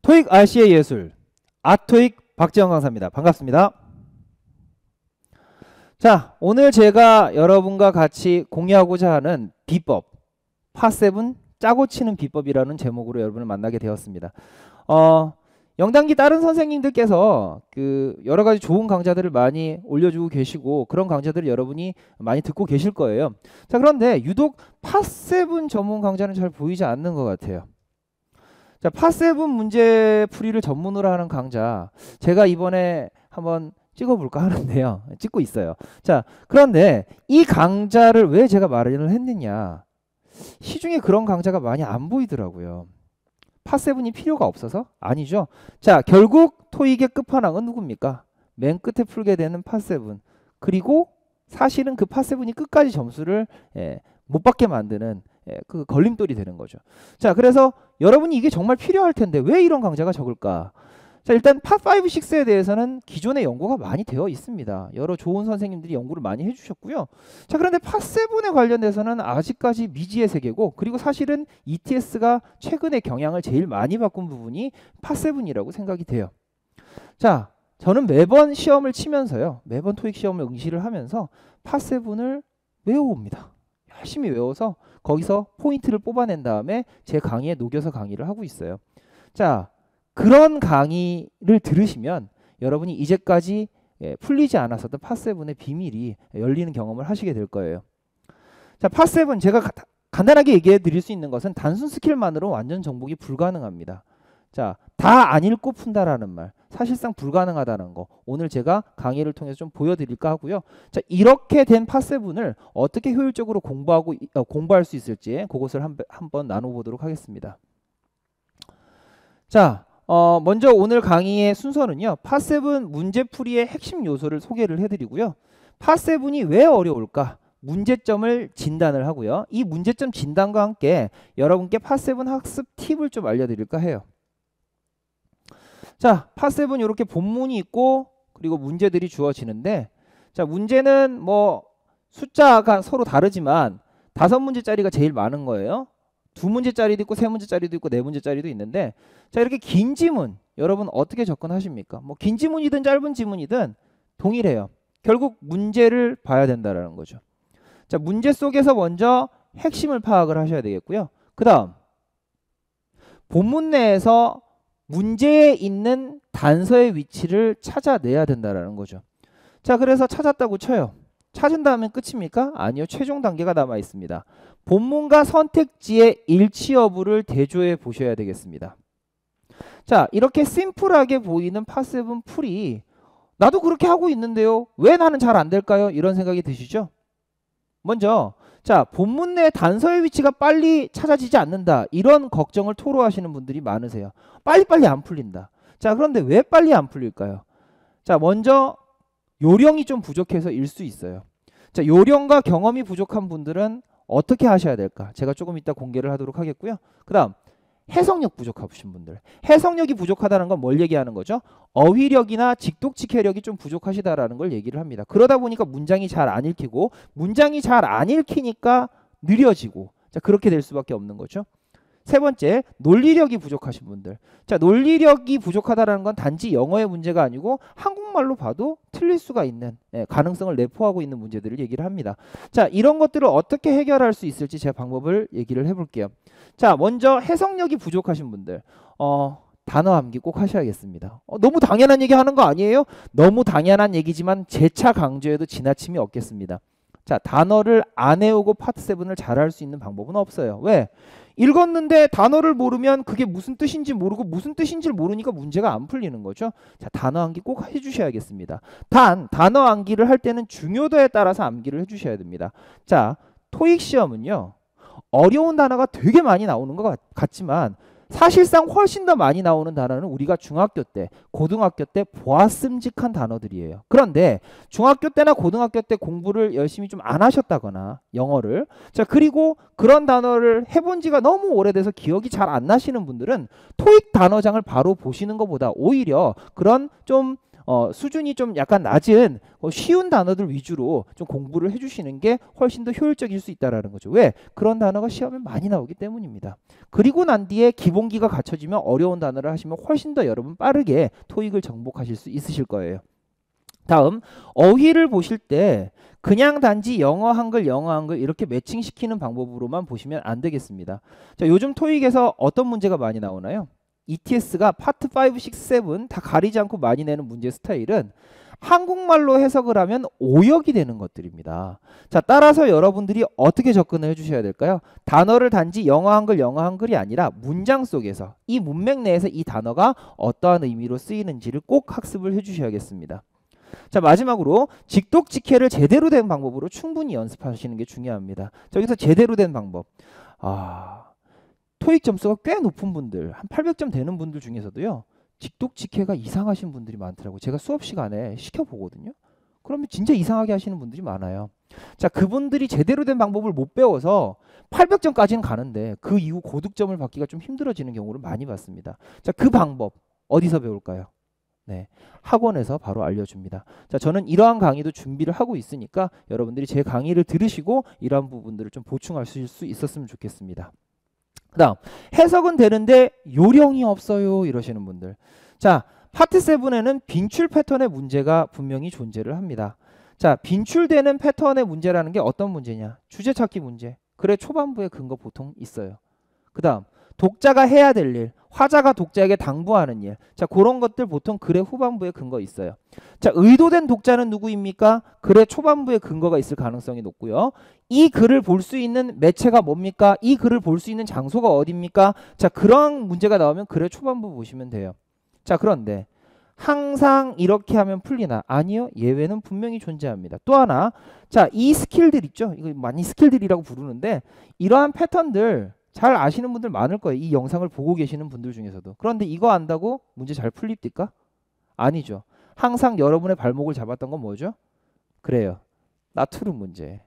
토익 RC의 예술 아토익 박지영 강사입니다. 반갑습니다. 자, 오늘 제가 여러분과 같이 공유하고자 하는 비법 파7 짜고 치는 비법이라는 제목으로 여러분을 만나게 되었습니다. 영단기 다른 선생님들께서 여러 가지 좋은 강좌들을 많이 올려주고 계시고 그런 강좌들을 여러분이 많이 듣고 계실 거예요. 자, 그런데 유독 파7 전문 강좌는 잘 보이지 않는 것 같아요. 자, 파7 문제 풀이를 전문으로 하는 강좌 제가 이번에 한번 찍어볼까 하는데요. 찍고 있어요. 자, 그런데 이 강좌를 왜 제가 마련을 했느냐, 시중에 그런 강좌가 많이 안 보이더라고요. 파7이 필요가 없어서? 아니죠. 자, 결국 토익의 끝판왕은 누굽니까? 맨 끝에 풀게 되는 파7. 그리고 사실은 그 파7이 끝까지 점수를 못 받게 만드는 그 걸림돌이 되는 거죠. 자, 그래서 여러분이 이게 정말 필요할 텐데 왜 이런 강좌가 적을까? 자, 일단 파5, 6에 대해서는 기존에 연구가 많이 되어 있습니다. 여러 좋은 선생님들이 연구를 많이 해주셨고요. 자, 그런데 파7에 관련돼서는 아직까지 미지의 세계고, 그리고 사실은 ETS가 최근에 경향을 제일 많이 바꾼 부분이 파7이라고 생각이 돼요. 자, 저는 매번 시험을 치면서요, 매번 토익 시험을 응시를 하면서 파7을 외워옵니다. 열심히 외워서 거기서 포인트를 뽑아낸 다음에 제 강의에 녹여서 강의를 하고 있어요. 자, 그런 강의를 들으시면 여러분이 이제까지 풀리지 않았었던 파7의 비밀이 열리는 경험을 하시게 될 거예요. 자, 파7 제가 간단하게 얘기해 드릴 수 있는 것은 단순 스킬만으로 완전 정복이 불가능합니다. 자, 다 안 읽고 푼다라는 말, 사실상 불가능하다는 거 오늘 제가 강의를 통해서 좀 보여드릴까 하고요. 자, 이렇게 된 파7을 어떻게 효율적으로 공부할 수 있을지 그것을 한번 나눠보도록 하겠습니다. 자, 먼저 오늘 강의의 순서는요, 파7 문제풀이의 핵심 요소를 소개를 해드리고요. 파7이 왜 어려울까? 문제점을 진단을 하고요. 이 문제점 진단과 함께 여러분께 파7 학습 팁을 좀 알려드릴까 해요. 자, 파7 이렇게 본문이 있고 그리고 문제들이 주어지는데, 자, 문제는 뭐 숫자가 서로 다르지만 5문제짜리가 제일 많은 거예요. 2문제짜리도 있고 3문제짜리도 있고 4문제짜리도 있는데, 자, 이렇게 긴 지문 여러분 어떻게 접근하십니까? 뭐 긴 지문이든 짧은 지문이든 동일해요. 결국 문제를 봐야 된다라는 거죠. 자, 문제 속에서 먼저 핵심을 파악을 하셔야 되겠고요. 그 다음 본문 내에서 문제에 있는 단서의 위치를 찾아내야 된다라는 거죠. 자, 그래서 찾았다고 쳐요. 찾은 다음에 끝입니까? 아니요. 최종 단계가 남아 있습니다. 본문과 선택지의 일치 여부를 대조해 보셔야 되겠습니다. 자, 이렇게 심플하게 보이는 파7 풀이 나도 그렇게 하고 있는데요, 왜 나는 잘 안 될까요? 이런 생각이 드시죠? 먼저, 자, 본문 내 단서의 위치가 빨리 찾아지지 않는다, 이런 걱정을 토로하시는 분들이 많으세요. 빨리빨리 안 풀린다. 자, 그런데 왜 빨리 안 풀릴까요? 자, 먼저 요령이 좀 부족해서 일 수 있어요. 자, 요령과 경험이 부족한 분들은 어떻게 하셔야 될까? 제가 조금 이따 공개를 하도록 하겠고요. 그 다음 해석력 부족하신 분들, 해석력이 부족하다는 건 뭘 얘기하는 거죠? 어휘력이나 직독직해력이 좀 부족하시다라는 걸 얘기를 합니다. 그러다 보니까 문장이 잘 안 읽히고, 문장이 잘 안 읽히니까 느려지고, 자, 그렇게 될 수밖에 없는 거죠. 세 번째, 논리력이 부족하신 분들. 자, 논리력이 부족하다는 건 단지 영어의 문제가 아니고 한국말로 봐도 틀릴 수가 있는 가능성을 내포하고 있는 문제들을 얘기를 합니다. 자, 이런 것들을 어떻게 해결할 수 있을지 제가 방법을 얘기를 해볼게요. 자, 먼저 해석력이 부족하신 분들, 단어 암기 꼭 하셔야겠습니다. 너무 당연한 얘기 하는 거 아니에요? 너무 당연한 얘기지만 재차 강조해도 지나침이 없겠습니다. 자, 단어를 안 외우고 파7을 잘할 수 있는 방법은 없어요. 왜? 읽었는데 단어를 모르면 그게 무슨 뜻인지 모르고, 무슨 뜻인지를 모르니까 문제가 안 풀리는 거죠. 자, 단어 암기 꼭 해주셔야겠습니다. 단어 암기를 할 때는 중요도에 따라서 암기를 해주셔야 됩니다. 자, 토익 시험은요, 어려운 단어가 되게 많이 나오는 것 같지만 사실상 훨씬 더 많이 나오는 단어는 우리가 중학교 때, 고등학교 때 보았음직한 단어들이에요. 그런데 중학교 때나 고등학교 때 공부를 열심히 좀 안 하셨다거나 영어를, 자, 그리고 그런 단어를 해본 지가 너무 오래돼서 기억이 잘 안 나시는 분들은 토익 단어장을 바로 보시는 것보다 오히려 그런 좀 수준이 좀 약간 낮은 쉬운 단어들 위주로 좀 공부를 해주시는 게 훨씬 더 효율적일 수 있다라는 거죠. 왜? 그런 단어가 시험에 많이 나오기 때문입니다. 그리고 난 뒤에 기본기가 갖춰지면 어려운 단어를 하시면 훨씬 더 여러분 빠르게 토익을 정복하실 수 있으실 거예요. 다음, 어휘를 보실 때 그냥 단지 영어 한글 이렇게 매칭시키는 방법으로만 보시면 안 되겠습니다. 자, 요즘 토익에서 어떤 문제가 많이 나오나요? ETS가 파트 5, 6, 7 다 가리지 않고 많이 내는 문제 스타일은 한국말로 해석을 하면 오역이 되는 것들입니다. 자, 따라서 여러분들이 어떻게 접근을 해주셔야 될까요? 단어를 단지 영어 한글이 아니라 문장 속에서 이 문맥 내에서 이 단어가 어떠한 의미로 쓰이는지를 꼭 학습을 해주셔야겠습니다. 자, 마지막으로 직독직해를 제대로 된 방법으로 충분히 연습하시는 게 중요합니다. 자, 여기서 제대로 된 방법. 토익 점수가 꽤 높은 분들, 한 800점 되는 분들 중에서도요, 직독직해가 이상하신 분들이 많더라고요. 제가 수업 시간에 시켜보거든요. 그러면 진짜 이상하게 하시는 분들이 많아요. 자, 그분들이 제대로 된 방법을 못 배워서 800점까지는 가는데 그 이후 고득점을 받기가 좀 힘들어지는 경우를 많이 봤습니다. 자, 그 방법 어디서 배울까요? 네, 학원에서 바로 알려줍니다. 자, 저는 이러한 강의도 준비를 하고 있으니까 여러분들이 제 강의를 들으시고 이러한 부분들을 좀 보충하실 수 있었으면 좋겠습니다. 그 다음, 해석은 되는데 요령이 없어요 이러시는 분들. 자, 파트 7에는 빈출 패턴의 문제가 분명히 존재를 합니다. 자, 빈출되는 패턴의 문제라는 게 어떤 문제냐? 주제 찾기 문제. 글의 초반부에 근거 보통 있어요. 그 다음, 독자가 해야 될 일, 화자가 독자에게 당부하는 일. 자, 그런 것들 보통 글의 후반부에 근거 있어요. 자, 의도된 독자는 누구입니까? 글의 초반부에 근거가 있을 가능성이 높고요. 이 글을 볼 수 있는 매체가 뭡니까? 이 글을 볼 수 있는 장소가 어디입니까? 자, 그런 문제가 나오면 글의 초반부 보시면 돼요. 자, 그런데 항상 이렇게 하면 풀리나? 아니요. 예외는 분명히 존재합니다. 또 하나, 자, 이 스킬들 있죠? 이거 많이 스킬들이라고 부르는데 이러한 패턴들 잘 아시는 분들 많을 거예요. 이 영상을 보고 계시는 분들 중에서도. 그런데 이거 안다고 문제 잘 풀립니까? 아니죠. 항상 여러분의 발목을 잡았던 건 뭐죠? 그래요. 나투른 문제.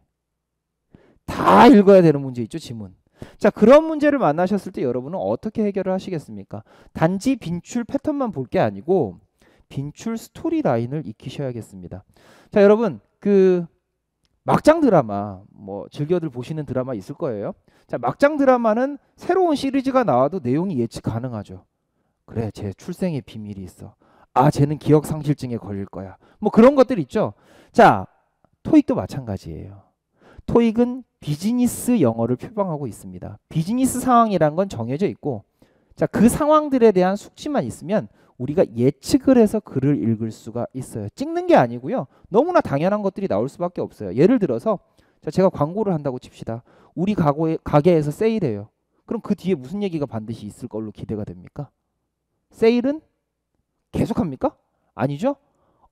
다 읽어야 되는 문제 있죠, 지문. 자, 그런 문제를 만나셨을 때 여러분은 어떻게 해결을 하시겠습니까? 단지 빈출 패턴만 볼 게 아니고 빈출 스토리 라인을 익히셔야겠습니다. 자, 여러분, 막장 드라마, 뭐 즐겨들 보시는 드라마 있을 거예요. 자, 막장 드라마는 새로운 시리즈가 나와도 내용이 예측 가능하죠. 그래, 쟤 출생의 비밀이 있어. 아, 쟤는 기억 상실증에 걸릴 거야. 뭐 그런 것들 있죠. 자, 토익도 마찬가지예요. 토익은 비즈니스 영어를 표방하고 있습니다. 비즈니스 상황이란 건 정해져 있고, 자, 그 상황들에 대한 숙지만 있으면 우리가 예측을 해서 글을 읽을 수가 있어요. 찍는 게 아니고요. 너무나 당연한 것들이 나올 수밖에 없어요. 예를 들어서 자, 제가 광고를 한다고 칩시다. 우리 가게에서 세일해요. 그럼 그 뒤에 무슨 얘기가 반드시 있을 걸로 기대가 됩니까? 세일은 계속합니까? 아니죠.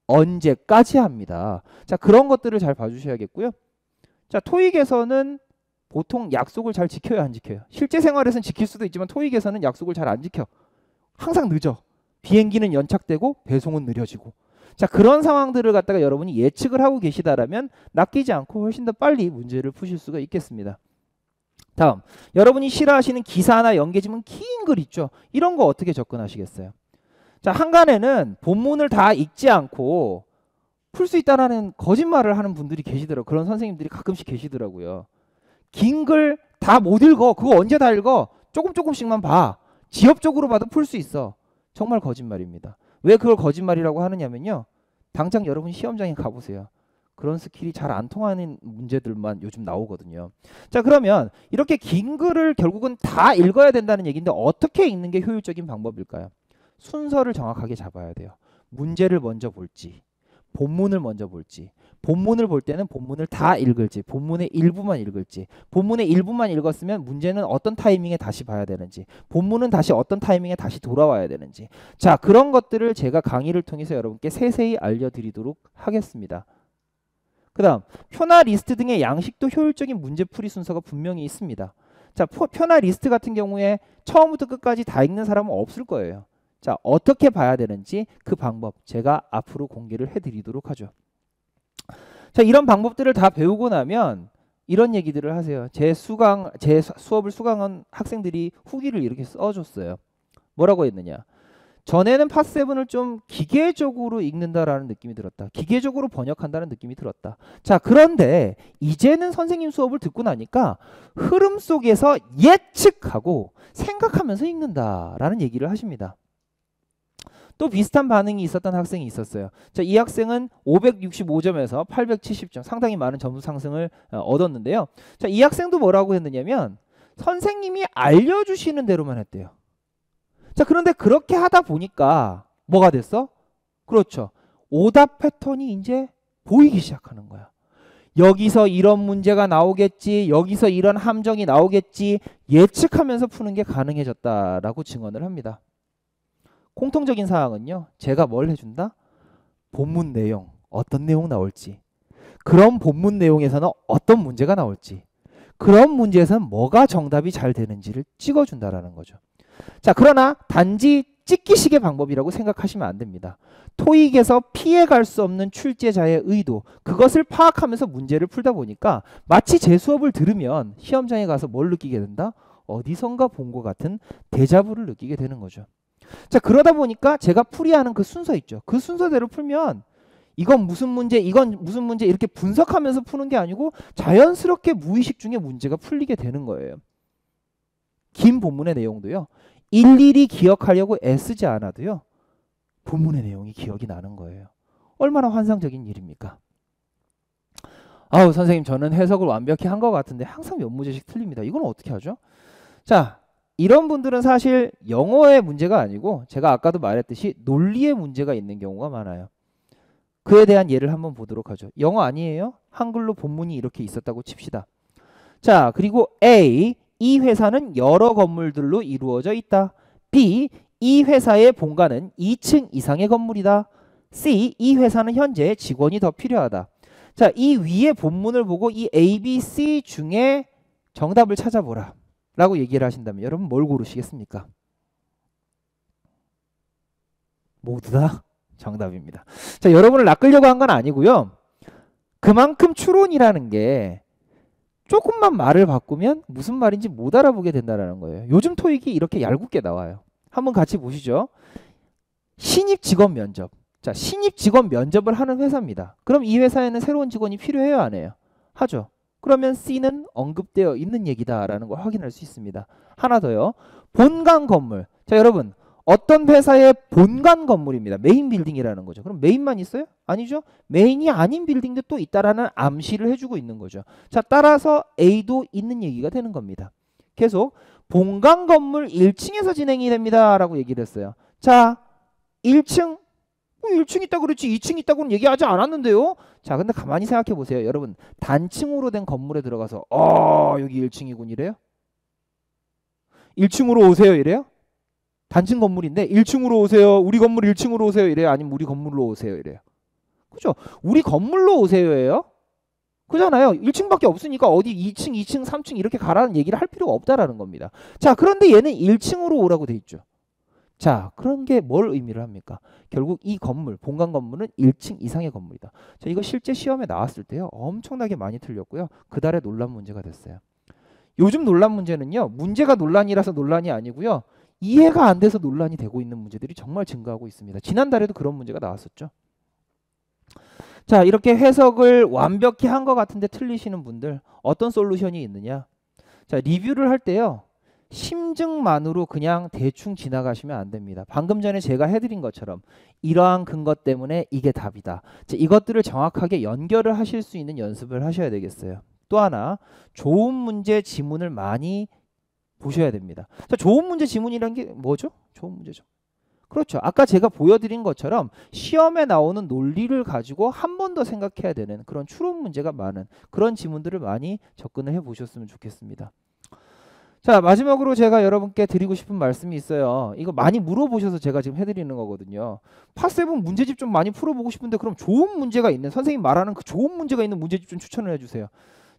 언제까지 합니다. 자, 그런 것들을 잘 봐주셔야겠고요. 자, 토익에서는 보통 약속을 잘 지켜야 안 지켜요. 실제 생활에서는 지킬 수도 있지만 토익에서는 약속을 잘 안 지켜. 항상 늦어. 비행기는 연착되고 배송은 느려지고. 자, 그런 상황들을 갖다가 여러분이 예측을 하고 계시다라면 낚이지 않고 훨씬 더 빨리 문제를 푸실 수가 있겠습니다. 다음, 여러분이 싫어하시는 기사나 연계지문 긴 글 있죠. 이런 거 어떻게 접근하시겠어요? 자, 한간에는 본문을 다 읽지 않고 풀 수 있다라는 거짓말을 하는 분들이 계시더라고요. 그런 선생님들이 가끔씩 계시더라고요. 긴 글 다 못 읽어. 그거 언제 다 읽어? 조금씩만 봐. 지엽적으로 봐도 풀 수 있어. 정말 거짓말입니다. 왜 그걸 거짓말이라고 하느냐면요. 당장 여러분 시험장에 가보세요. 그런 스킬이 잘 안 통하는 문제들만 요즘 나오거든요. 자, 그러면 이렇게 긴 글을 결국은 다 읽어야 된다는 얘기인데 어떻게 읽는 게 효율적인 방법일까요? 순서를 정확하게 잡아야 돼요. 문제를 먼저 볼지, 본문을 먼저 볼지, 본문을 볼 때는 본문을 다 읽을지, 본문의 일부만 읽을지, 본문의 일부만 읽었으면 문제는 어떤 타이밍에 다시 봐야 되는지, 본문은 다시 어떤 타이밍에 다시 돌아와야 되는지. 자, 그런 것들을 제가 강의를 통해서 여러분께 세세히 알려드리도록 하겠습니다. 그 다음, 표나 리스트 등의 양식도 효율적인 문제풀이 순서가 분명히 있습니다. 자, 표나 리스트 같은 경우에 처음부터 끝까지 다 읽는 사람은 없을 거예요. 자, 어떻게 봐야 되는지 그 방법 제가 앞으로 공개를 해드리도록 하죠. 자, 이런 방법들을 다 배우고 나면 이런 얘기들을 하세요. 제 수업을 수강한 학생들이 후기를 이렇게 써줬어요. 뭐라고 했느냐? 전에는 파7을 좀 기계적으로 읽는다라는 느낌이 들었다. 기계적으로 번역한다는 느낌이 들었다. 자, 그런데 이제는 선생님 수업을 듣고 나니까 흐름 속에서 예측하고 생각하면서 읽는다라는 얘기를 하십니다. 또 비슷한 반응이 있었던 학생이 있었어요. 자, 이 학생은 565점에서 870점, 상당히 많은 점수 상승을 얻었는데요. 자, 이 학생도 뭐라고 했느냐면 선생님이 알려주시는 대로만 했대요. 자, 그런데 그렇게 하다 보니까 뭐가 됐어? 그렇죠. 오답 패턴이 이제 보이기 시작하는 거야. 여기서 이런 문제가 나오겠지, 여기서 이런 함정이 나오겠지 예측하면서 푸는 게 가능해졌다라고 증언을 합니다. 공통적인 사항은요, 제가 뭘 해준다? 본문 내용, 어떤 내용 나올지, 그런 본문 내용에서는 어떤 문제가 나올지, 그런 문제에서는 뭐가 정답이 잘 되는지를 찍어준다라는 거죠. 자, 그러나 단지 찍기식의 방법이라고 생각하시면 안 됩니다. 토익에서 피해갈 수 없는 출제자의 의도, 그것을 파악하면서 문제를 풀다 보니까 마치 제 수업을 들으면 시험장에 가서 뭘 느끼게 된다? 어디선가 본 것 같은 데자부를 느끼게 되는 거죠. 자, 그러다 보니까 제가 풀이하는 그 순서 있죠. 그 순서대로 풀면 이건 무슨 문제, 이건 무슨 문제 이렇게 분석하면서 푸는 게 아니고 자연스럽게 무의식 중에 문제가 풀리게 되는 거예요. 긴 본문의 내용도요, 일일이 기억하려고 애쓰지 않아도요, 본문의 내용이 기억이 나는 거예요. 얼마나 환상적인 일입니까? 아우, 선생님 저는 해석을 완벽히 한 것 같은데 항상 몇 문제씩 틀립니다. 이건 어떻게 하죠? 자, 이런 분들은 사실 영어의 문제가 아니고 제가 아까도 말했듯이 논리의 문제가 있는 경우가 많아요. 그에 대한 예를 한번 보도록 하죠. 영어 아니에요? 한글로 본문이 이렇게 있었다고 칩시다. 자, 그리고 A, 이 회사는 여러 건물들로 이루어져 있다. B, 이 회사의 본가는 2층 이상의 건물이다. C, 이 회사는 현재 직원이 더 필요하다. 자, 이 위에 본문을 보고 이 A, B, C 중에 정답을 찾아보라 라고 얘기를 하신다면 여러분 뭘 고르시겠습니까? 모두 다 정답입니다. 자, 여러분을 낚으려고 한 건 아니고요. 그만큼 추론이라는 게 조금만 말을 바꾸면 무슨 말인지 못 알아보게 된다는 거예요. 요즘 토익이 이렇게 얄궂게 나와요. 한번 같이 보시죠. 신입 직원 면접. 자, 신입 직원 면접을 하는 회사입니다. 그럼 이 회사에는 새로운 직원이 필요해요, 안 해요? 하죠. 그러면 C는 언급되어 있는 얘기다라는 걸 확인할 수 있습니다. 하나 더요. 본관 건물. 자, 여러분 어떤 회사의 본관 건물입니다. 메인 빌딩이라는 거죠. 그럼 메인만 있어요? 아니죠. 메인이 아닌 빌딩도 또 있다라는 암시를 해주고 있는 거죠. 자, 따라서 A도 있는 얘기가 되는 겁니다. 계속 본관 건물 1층에서 진행이 됩니다 라고 얘기를 했어요. 자, 1층 1층 있다고 그랬지 2층 있다고는 얘기하지 않았는데요. 자, 근데 가만히 생각해 보세요. 여러분 단층으로 된 건물에 들어가서 여기 1층이군 이래요? 1층으로 오세요 이래요? 단층 건물인데 1층으로 오세요. 우리 건물 1층으로 오세요 이래요? 아니면 우리 건물로 오세요 이래요? 그죠? 우리 건물로 오세요예요? 그잖아요. 1층밖에 없으니까 어디 2층, 2층, 3층 이렇게 가라는 얘기를 할 필요가 없다라는 겁니다. 자, 그런데 얘는 1층으로 오라고 돼 있죠. 자, 그런 게 뭘 의미를 합니까? 결국 이 건물, 본관 건물은 1층 이상의 건물이다. 자, 이거 실제 시험에 나왔을 때요, 엄청나게 많이 틀렸고요. 그달에 논란 문제가 됐어요. 요즘 논란 문제는요, 문제가 논란이라서 논란이 아니고요, 이해가 안 돼서 논란이 되고 있는 문제들이 정말 증가하고 있습니다. 지난달에도 그런 문제가 나왔었죠. 자, 이렇게 해석을 완벽히 한 것 같은데 틀리시는 분들 어떤 솔루션이 있느냐? 자, 리뷰를 할 때요, 심증만으로 그냥 대충 지나가시면 안 됩니다. 방금 전에 제가 해드린 것처럼 이러한 근거 때문에 이게 답이다. 자, 이것들을 정확하게 연결을 하실 수 있는 연습을 하셔야 되겠어요. 또 하나, 좋은 문제 지문을 많이 보셔야 됩니다. 자, 좋은 문제 지문이란 게 뭐죠? 좋은 문제죠. 그렇죠. 아까 제가 보여드린 것처럼 시험에 나오는 논리를 가지고 한 번 더 생각해야 되는 그런 추론 문제가 많은 그런 지문들을 많이 접근을 해보셨으면 좋겠습니다. 자, 마지막으로 제가 여러분께 드리고 싶은 말씀이 있어요. 이거 많이 물어보셔서 제가 지금 해드리는 거거든요. 파7 문제집 좀 많이 풀어보고 싶은데 그럼 좋은 문제가 있는, 선생님 말하는 그 좋은 문제가 있는 문제집 좀 추천을 해주세요.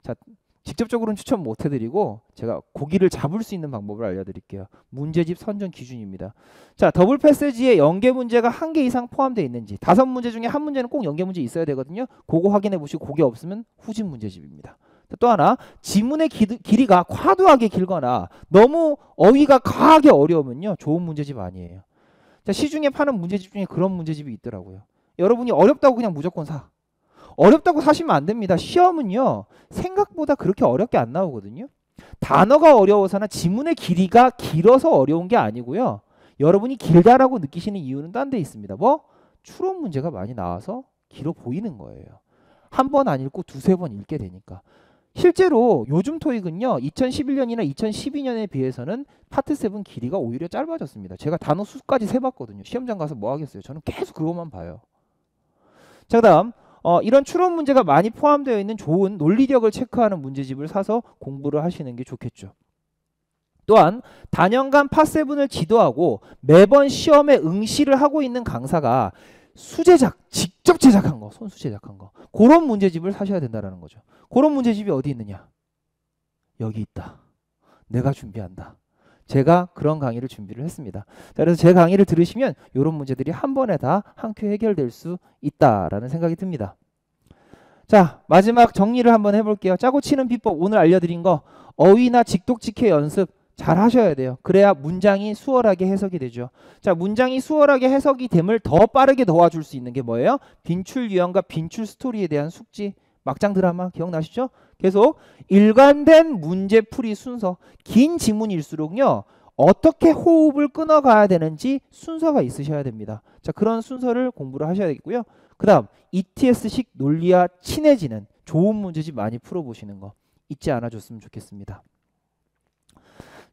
자, 직접적으로는 추천 못 해드리고 제가 고기를 잡을 수 있는 방법을 알려드릴게요. 문제집 선정 기준입니다. 자, 더블 패스지에 연계 문제가 1개 이상 포함되어 있는지, 5문제 중에 한 문제는 꼭 연계 문제 있어야 되거든요. 그거 확인해 보시고 그게 없으면 후진 문제집입니다. 또 하나, 지문의 길이가 과도하게 길거나 너무 어휘가 과하게 어려우면요, 좋은 문제집 아니에요. 자, 시중에 파는 문제집 중에 그런 문제집이 있더라고요. 여러분이 어렵다고 그냥 무조건 사. 어렵다고 사시면 안 됩니다. 시험은요, 생각보다 그렇게 어렵게 안 나오거든요. 단어가 어려워서나 지문의 길이가 길어서 어려운 게 아니고요. 여러분이 길다라고 느끼시는 이유는 딴 데 있습니다. 뭐? 추론 문제가 많이 나와서 길어 보이는 거예요. 한 번 안 읽고 두세 번 읽게 되니까. 실제로 요즘 토익은요, 2011년이나 2012년에 비해서는 파트 7 길이가 오히려 짧아졌습니다. 제가 단어 수까지 세봤거든요. 시험장 가서 뭐 하겠어요. 저는 계속 그것만 봐요. 자, 그다음 이런 추론 문제가 많이 포함되어 있는 좋은 논리력을 체크하는 문제집을 사서 공부를 하시는 게 좋겠죠. 또한 단연간 파7을 지도하고 매번 시험에 응시를 하고 있는 강사가 수제작, 직접 제작한 거, 손수 제작한 거, 그런 문제집을 사셔야 된다는 거죠. 그런 문제집이 어디 있느냐? 여기 있다. 내가 준비한다. 제가 그런 강의를 준비를 했습니다. 자, 그래서 제 강의를 들으시면 이런 문제들이 한 번에 다 한 큐 해결될 수 있다라는 생각이 듭니다. 자, 마지막 정리를 한번 해볼게요. 짜고 치는 비법 오늘 알려드린 거 어휘나 직독직해 연습 잘 하셔야 돼요. 그래야 문장이 수월하게 해석이 되죠. 자, 문장이 수월하게 해석이 됨을 더 빠르게 도와줄 수 있는 게 뭐예요? 빈출 유형과 빈출 스토리에 대한 숙지, 막장 드라마 기억나시죠? 계속 일관된 문제풀이 순서, 긴 지문일수록요, 어떻게 호흡을 끊어가야 되는지 순서가 있으셔야 됩니다. 자, 그런 순서를 공부를 하셔야 되겠고요. 그 다음 ETS식 논리와 친해지는 좋은 문제집 많이 풀어보시는 거 잊지 않아줬으면 좋겠습니다.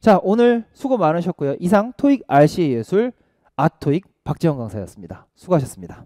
자, 오늘 수고 많으셨고요. 이상 토익 RC의 예술 아토익 박지원 강사였습니다. 수고하셨습니다.